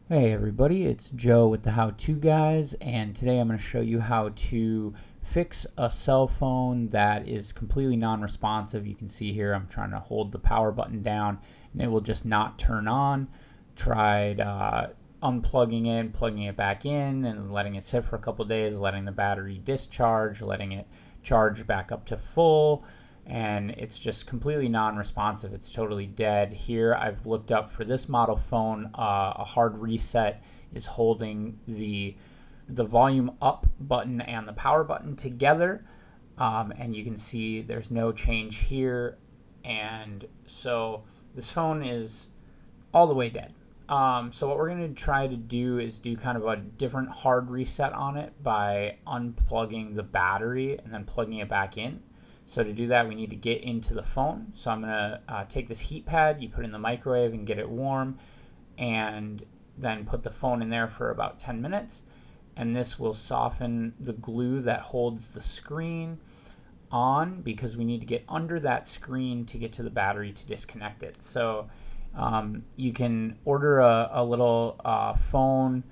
Hey everybody, it's Joe with the How To Guys, and today I'm going to show you how to fix a cell phone that is completely non-responsive. You can see here I'm trying to hold the power button down and it will just not turn on. Tried unplugging it, plugging it back in, and letting it sit for a couple days, letting the battery discharge, letting it charge back up to full, and it's just completely non-responsive. It's totally dead. Here I've looked up for this model phone, a hard reset is holding the volume up button and the power button together, and you can see there's no change here, and so this phone is all the way dead. So what we're going to try to do is do kind of a different hard reset on it by unplugging the battery and then plugging it back in. So to do that, we need to get into the phone. So I'm going to take this heat pad, you put it in the microwave and get it warm, and then put the phone in there for about 10 minutes. And this will soften the glue that holds the screen on, because we need to get under that screen to get to the battery to disconnect it. So you can order a little phone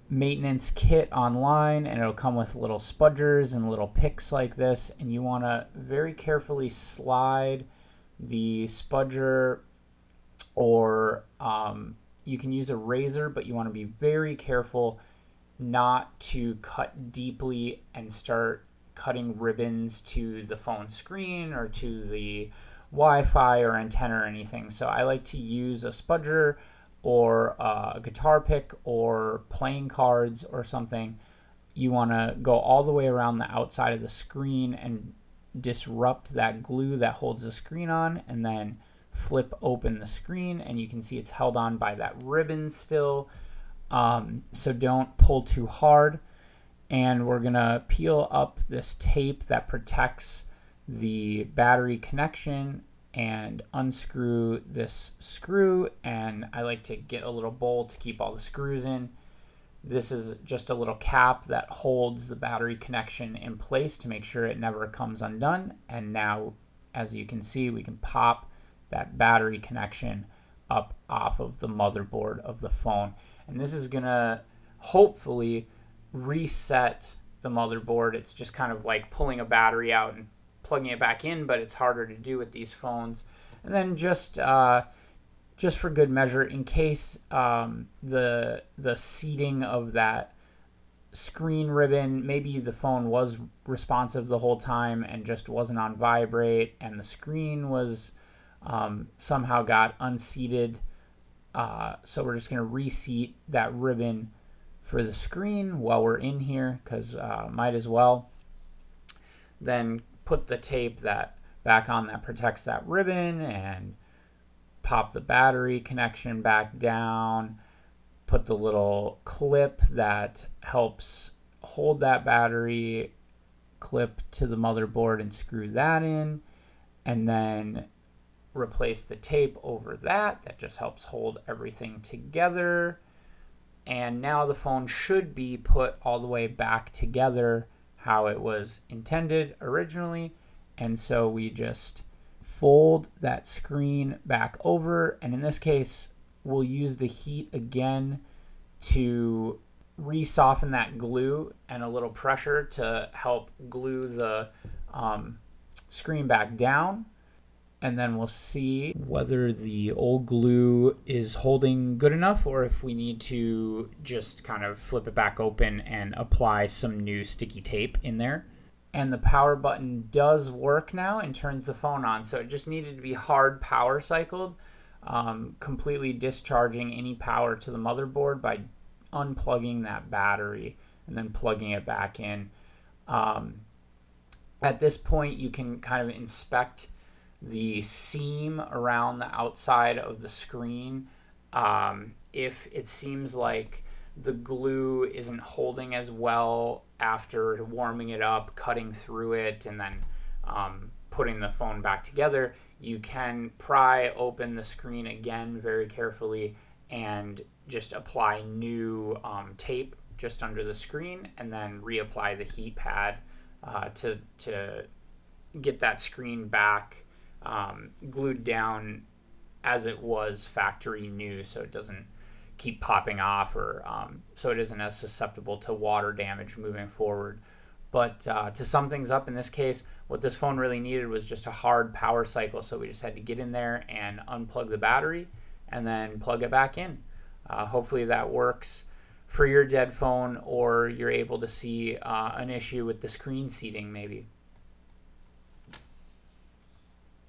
maintenance kit online, and it'll come with little spudgers and little picks like this, and you want to very carefully slide the spudger, or you can use a razor, but you want to be very careful not to cut deeply and start cutting ribbons to the phone screen or to the Wi-Fi or antenna or anything. So I like to use a spudger or a guitar pick or playing cards or something. You want to go all the way around the outside of the screen and disrupt that glue that holds the screen on, and then flip open the screen, and you can see it's held on by that ribbon still. So don't pull too hard. And we're going to peel up this tape that protects the battery connection and unscrew this screw, and I like to get a little bowl to keep all the screws in. This is just a little cap that holds the battery connection in place to make sure it never comes undone. And now, as you can see, we can pop that battery connection up off of the motherboard of the phone, and this is gonna hopefully reset the motherboard. It's just kind of like pulling a battery out and plugging it back in, but it's harder to do with these phones. And then just for good measure, in case the seating of that screen ribbon, maybe the phone was responsive the whole time and just wasn't on vibrate, and the screen was somehow got unseated. So we're just going to reseat that ribbon for the screen while we're in here, because might as well. Then put the tape that back on that protects that ribbon, and pop the battery connection back down. Put the little clip that helps hold that battery clip to the motherboard and screw that in, and then replace the tape over that just helps hold everything together. And now the phone should be put all the way back together how it was intended originally. And so we just fold that screen back over, and in this case we'll use the heat again to re-soften that glue and a little pressure to help glue the screen back down. And then we'll see whether the old glue is holding good enough, or if we need to just kind of flip it back open and apply some new sticky tape in there. And the power button does work now and turns the phone on. So it just needed to be hard power cycled, completely discharging any power to the motherboard by unplugging that battery and then plugging it back in. At this point, you can kind of inspect the seam around the outside of the screen. If it seems like the glue isn't holding as well after warming it up, cutting through it, and then putting the phone back together, you can pry open the screen again very carefully and just apply new tape just under the screen, and then reapply the heat pad to get that screen back glued down as it was factory new, so it doesn't keep popping off, or so it isn't as susceptible to water damage moving forward. But to sum things up, in this case, what this phone really needed was just a hard power cycle. So we just had to get in there and unplug the battery and then plug it back in. Hopefully that works for your dead phone, or you're able to see an issue with the screen seating maybe.